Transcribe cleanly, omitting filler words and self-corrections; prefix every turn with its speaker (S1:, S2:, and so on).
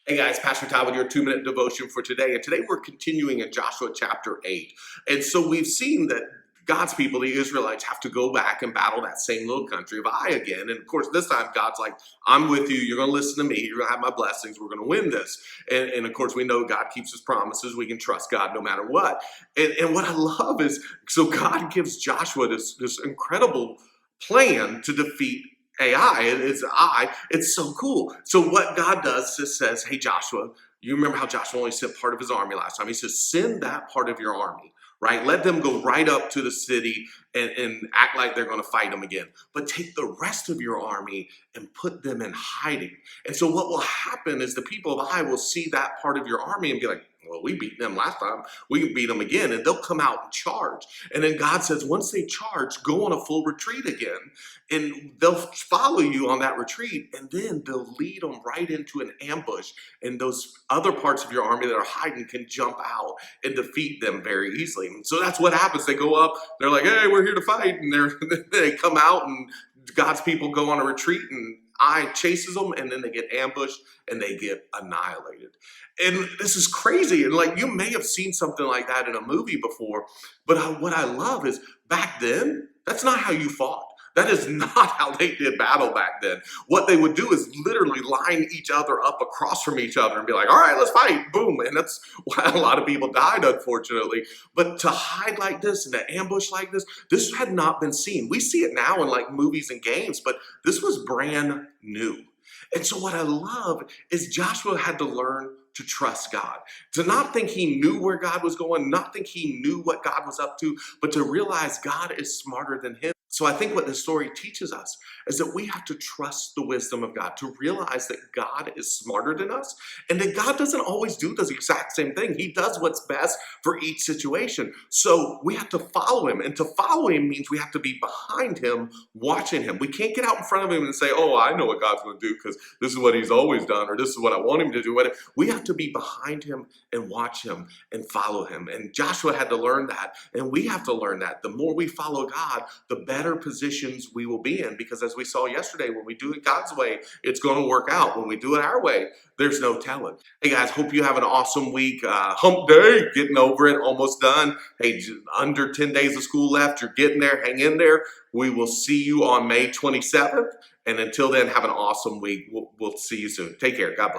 S1: Hey guys, Pastor Todd with your 2-minute devotion for today. And today we're continuing in Joshua chapter 8. And so we've seen that God's people, the Israelites, have to go back and battle that same little country of Ai again. And of course, this time God's like, I'm with you. You're going to listen to me. You're going to have my blessings. We're going to win this. And of course, we know God keeps his promises. We can trust God no matter what. And what I love is, so God gives Joshua this incredible plan to defeat AI. It's so cool. So what God does is says, hey, Joshua, you remember how Joshua only sent part of his army last time. He says, send that part of your army, right? Let them go right up to the city and act like they're going to fight them again. But take the rest of your army and put them in hiding. And so what will happen is the people of Ai will see that part of your army and be like, well, we beat them last time. We can beat them again. And they'll come out and charge. And then God says, once they charge, go on a full retreat again. And they'll follow you on that retreat. And then they'll lead them right into an ambush. And those other parts of your army that are hiding can jump out and defeat them very easily. And so that's what happens. They go up. They're like, hey, we're here to fight. And they come out and God's people go on a retreat and Ai chases them, and then they get ambushed and they get annihilated. And this is crazy. And like, you may have seen something like that in a movie before, but what I love is back then, that's not how you fought. That is not how they did battle back then. What they would do is literally line each other up across from each other and be like, all right, let's fight, boom. And that's why a lot of people died, unfortunately. But to hide like this and to ambush like this had not been seen. We see it now in like movies and games, but this was brand new. And so what I love is Joshua had to learn to trust God, to not think he knew where God was going, not think he knew what God was up to, but to realize God is smarter than him. So I think what this story teaches us is that we have to trust the wisdom of God, to realize that God is smarter than us and that God doesn't always do the exact same thing. He does what's best for each situation. So we have to follow him, and to follow him means we have to be behind him, watching him. We can't get out in front of him and say, oh, I know what God's going to do because this is what he's always done, or this is what I want him to do. We have to be behind him and watch him and follow him. And Joshua had to learn that, and we have to learn that. The more we follow God, the better positions we will be in, because as we saw yesterday, when we do it God's way, it's going to work out. When we do it our way, there's no telling. Hey guys, hope you have an awesome week. Hump day, getting over it, almost done. Hey, under 10 days of school left. You're getting there. Hang in there. We will see you on May 27th. And until then, have an awesome week. We'll see you soon. Take care. God bless.